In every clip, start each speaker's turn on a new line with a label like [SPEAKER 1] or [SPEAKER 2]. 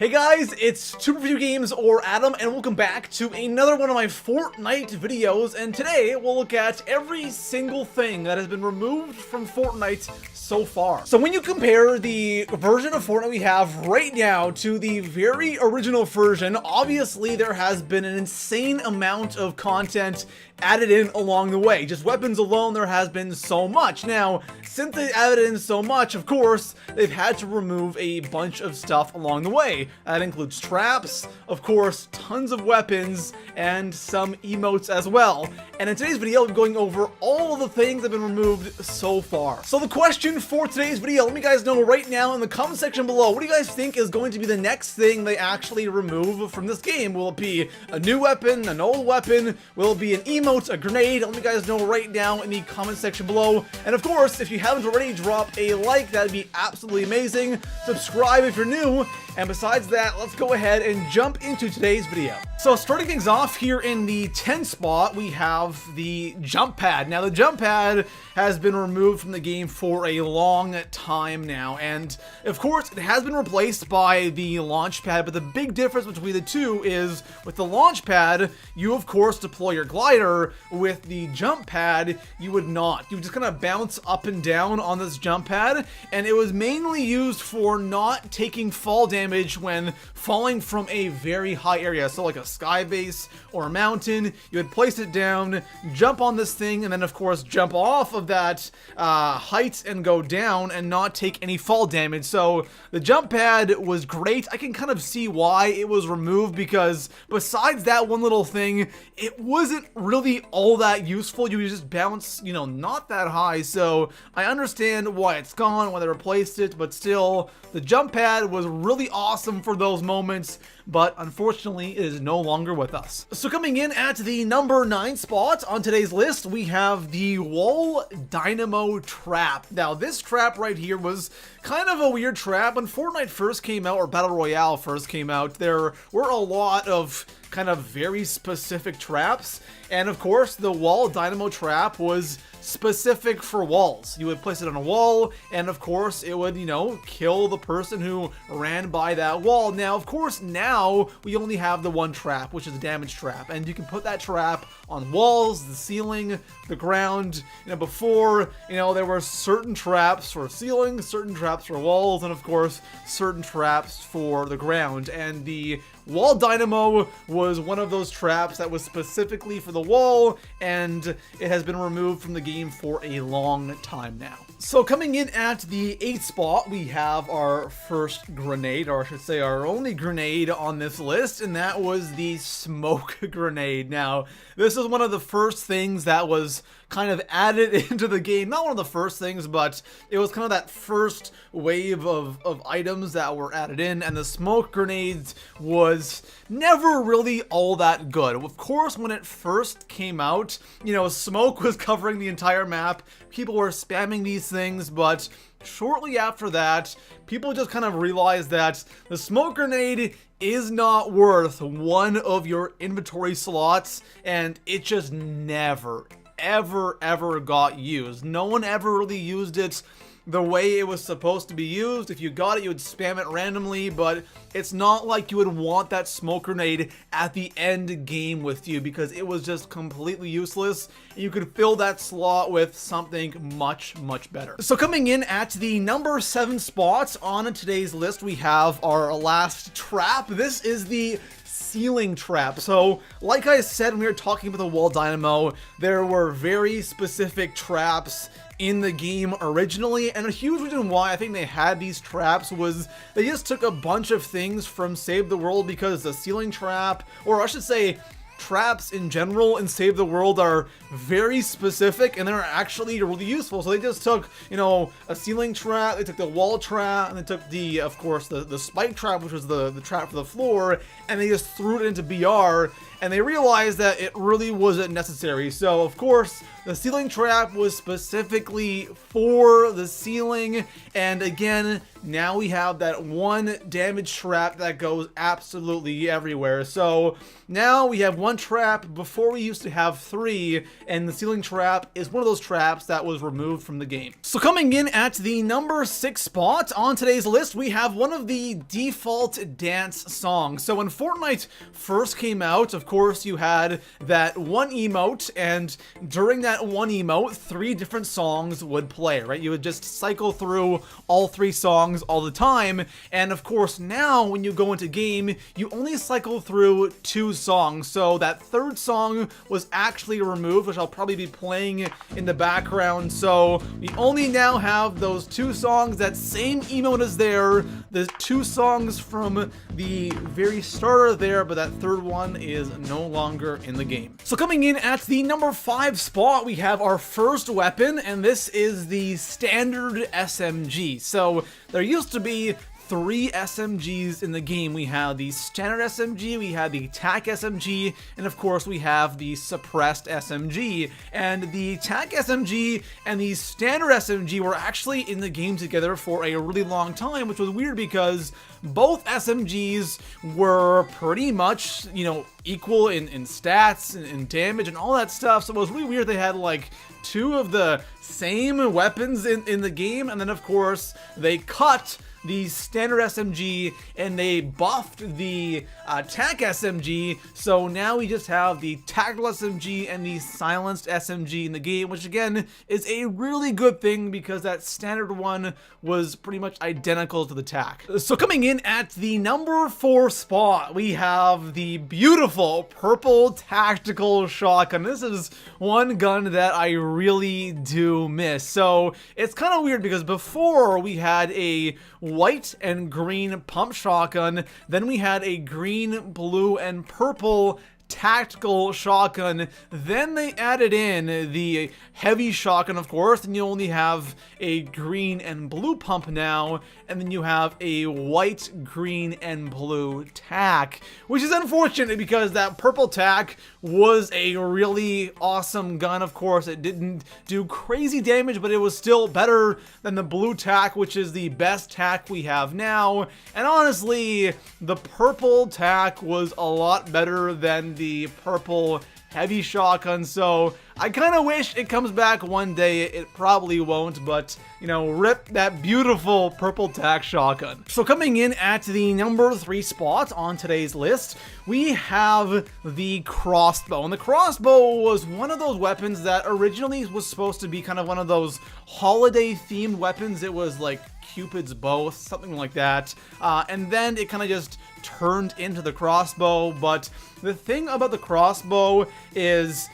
[SPEAKER 1] Hey guys, it's Super Video Games or Adam, and welcome back to another one of my Fortnite videos. And today we'll look at every single thing that has been removed from Fortnite so far. So when you compare the version of Fortnite we have right now to the very original version, obviously there has been an insane amount of content added in along the way. Just weapons alone, there has been so much. Now, since they added in so much, of course, they've had to remove a bunch of stuff along the way. That includes traps, of course, tons of weapons, and some emotes as well. And in today's video, I'm going over all of the things that have been removed so far. So the question for today's video, let me guys know right now in the comment section below, what do you guys think is going to be the next thing they actually remove from this game? Will it be a new weapon, an old weapon? Will it be an emote, a grenade? Let me guys know right now in the comment section below. And of course, if you haven't already, drop a like. That'd be absolutely amazing. Subscribe if you're new. And besides that, let's go ahead and jump into today's video. So starting things off here in the 10 spot, we have the jump pad. Now the jump pad has been removed from the game for a long time now. And of course, it has been replaced by the launch pad. But the big difference between the two is with the launch pad, you of course deploy your glider. With the jump pad, you would not. You would just kind of bounce up and down on this jump pad. And it was mainly used for not taking fall damage when falling from a very high area. So like a sky base or a mountain, you would place it down, jump on this thing, and then of course jump off of that height and go down and not take any fall damage. So the jump pad was great. I can kind of see why it was removed, because besides that one little thing, it wasn't really all that useful. You would just bounce, you know, not that high. So I understand why it's gone, why they replaced it, but still, the jump pad was really awesome for those moments, but unfortunately it is no longer with us. So coming in at the number 9 spot on today's list, we have the wall dynamo trap. Now this trap right here was kind of a weird trap. When Fortnite first came out, or Battle Royale first came out, there were a lot of kind of very specific traps, and of course the wall dynamo trap was specific for walls. You would place it on a wall, and of course it would, you know, kill the person who ran by that wall. Now of course now we only have the one trap, which is a damage trap, and you can put that trap on walls, the ceiling, the ground. You know, before, you know, there were certain traps for ceilings, certain traps for walls, and of course certain traps for the ground. And the wall dynamo was one of those traps that was specifically for the wall, and it has been removed from the game for a long time now. So coming in at the 8th spot, we have our first grenade, or I should say our only grenade on this list, and that was the smoke grenade. Now, this is one of the first things that was kind of added into the game. Not one of the first things, but it was kind of that first wave of items that were added in, and the smoke grenades was never really all that good. Of course, when it first came out, you know, smoke was covering the entire map. People were spamming these things, but shortly after that, people just kind of realized that the smoke grenade is not worth one of your inventory slots, and it just never, ever got used. No one ever really used it the way it was supposed to be used. If you got it, you would spam it randomly, but it's not like you would want that smoke grenade at the end game with you, because it was just completely useless. You could fill that slot with something much better. So coming in at the number 7 spot on today's list, we have our last trap. This is the ceiling trap. So like I said when we were talking about the wall dynamo, there were very specific traps in the game originally, and a huge reason why I think they had these traps was they just took a bunch of things from Save the World, because the ceiling trap, or I should say traps in general in Save the World, are very specific and they're actually really useful. So they just took, you know, a ceiling trap, they took the wall trap, and they took the, of course, the spike trap, which was the trap for the floor, and they just threw it into BR, and they realized that it really wasn't necessary. So, of course, the ceiling trap was specifically for the ceiling, and again, now we have that one damage trap that goes absolutely everywhere. So now we have one trap. Before we used to have 3, and the ceiling trap is one of those traps that was removed from the game. So coming in at the number 6 spot on today's list, we have one of the default dance songs. So when Fortnite first came out, of course, you had that one emote, and during that one emote, 3 different songs would play, right? You would just cycle through all 3 songs all the time, and of course now when you go into game, you only cycle through 2 songs. So that 3rd song was actually removed, which I'll probably be playing in the background. So we only now have those 2 songs. That same emote is there, the 2 songs from the very start are there, but that 3rd one is no longer in the game. So coming in at the number 5 spot, we have our first weapon, and this is the standard SMG. So there used to be 3 SMGs in the game. We have the standard SMG, we have the attack SMG, and of course we have the suppressed SMG. And the attack SMG and the standard SMG were actually in the game together for a really long time, which was weird because both SMGs were pretty much, you know, equal in stats and damage and all that stuff. So it was really weird they had like 2 of the same weapons in the game, and then of course they cut the standard SMG and they buffed the attack SMG, so now we just have the tactical SMG and the silenced SMG in the game, which again is a really good thing because that standard one was pretty much identical to the tac. So coming in at the number 4 spot, we have the beautiful purple tactical shotgun. This is one gun that I really do miss. So it's kind of weird because before we had a white and green pump shotgun, then we had a green, blue, and purple tactical shotgun, then they added in the heavy shotgun, of course, and you only have a green and blue pump now, and then you have a white, green, and blue tac, which is unfortunate because that purple tac was a really awesome gun. Of course, it didn't do crazy damage, but it was still better than the blue tac, which is the best tac we have now. And honestly, the purple tac was a lot better than the purple heavy shotgun, so I kind of wish it comes back one day. It probably won't, but, you know, rip that beautiful purple tac shotgun. So coming in at the number 3 spot on today's list, we have the crossbow. And the crossbow was one of those weapons that originally was supposed to be kind of one of those holiday-themed weapons. It was like Cupid's bow, something like that. And then it kind of just turned into the crossbow. But the thing about the crossbow is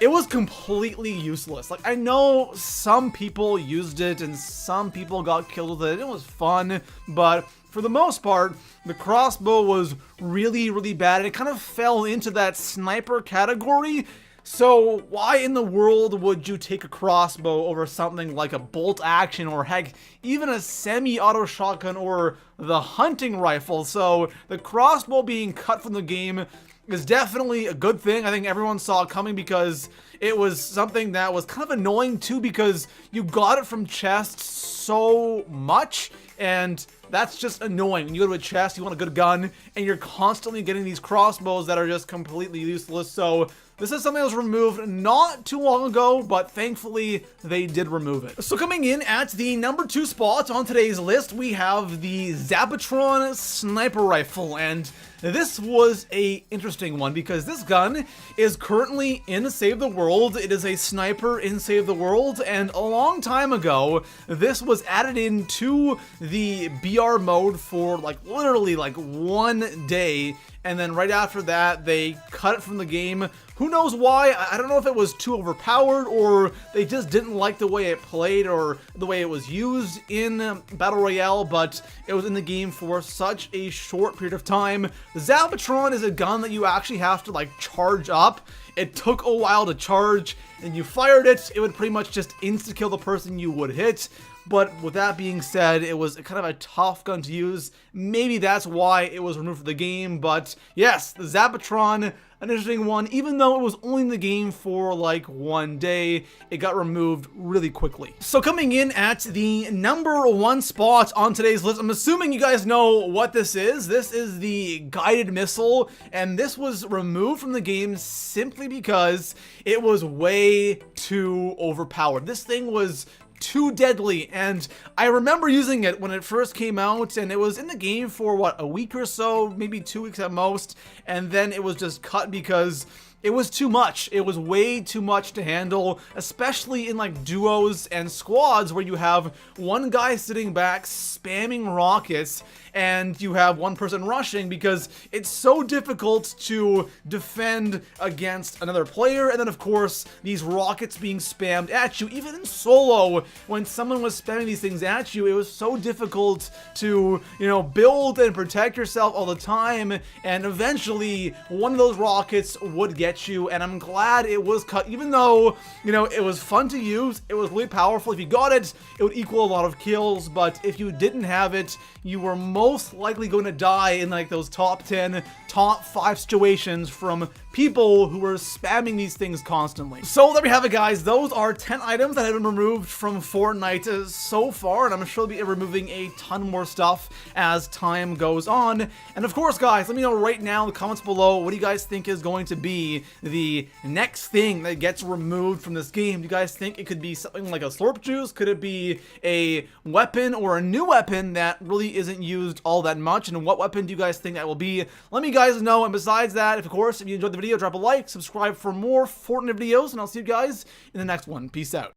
[SPEAKER 1] it was completely useless. Like, I know some people used it and some people got killed with it. It was fun, but for the most part, the crossbow was really, really bad. It kind of fell into that sniper category. So why in the world would you take a crossbow over something like a bolt action or heck, even a semi-auto shotgun or the hunting rifle? So the crossbow being cut from the game is definitely a good thing. I think everyone saw it coming because it was something that was kind of annoying too, because you got it from chests so much, and that's just annoying. When you go to a chest, you want a good gun, and you're constantly getting these crossbows that are just completely useless. So this is something that was removed not too long ago, but thankfully they did remove it. So coming in at the number 2 spot on today's list, we have the Zapatron sniper rifle, and this was a interesting one because this gun is currently in Save the World. It is a sniper in Save the World, and a long time ago, this was added into the BR mode for like literally like 1 day, and then right after that, they cut it from the game. Who knows why? I don't know if it was too overpowered or they just didn't like the way it played or the way it was used in Battle Royale, but it was in the game for such a short period of time. The Zapatron is a gun that you actually have to like charge up. It took a while to charge, and you fired it, it would pretty much just insta-kill the person you would hit. But with that being said, it was kind of a tough gun to use. Maybe that's why it was removed from the game. But yes, the Zapatron, an interesting one. Even though it was only in the game for like 1 day, it got removed really quickly. So coming in at the #1 spot on today's list, I'm assuming you guys know what this is. This is the guided missile, and this was removed from the game simply because it was way too overpowered. This thing was too deadly, and I remember using it when it first came out, and it was in the game for what, a week or so, maybe 2 weeks at most, and then it was just cut because it was too much. It was way too much to handle, especially in like duos and squads where you have one guy sitting back spamming rockets and you have one person rushing, because it's so difficult to defend against another player. And then of course these rockets being spammed at you, even in solo, when someone was spamming these things at you, it was so difficult to, you know, build and protect yourself all the time, and eventually one of those rockets would get you. And I'm glad it was cut, even though, you know, it was fun to use, it was really powerful. If you got it, it would equal a lot of kills, but if you didn't have it, you were most likely going to die in like those top 10, top 5 situations from people who were spamming these things constantly. So there we have it, guys. Those are 10 items that have been removed from Fortnite so far, and I'm sure they'll be removing a ton more stuff as time goes on. And of course, guys, let me know right now in the comments below, what do you guys think is going to be the next thing that gets removed from this game? Do you guys think it could be something like a slurp juice? Could it be a weapon or a new weapon that really isn't used all that much? And what weapon do you guys think that will be? Let me guys know. And besides that, of course, if you enjoyed the video, drop a like, subscribe for more Fortnite videos, and I'll see you guys in the next one. Peace out.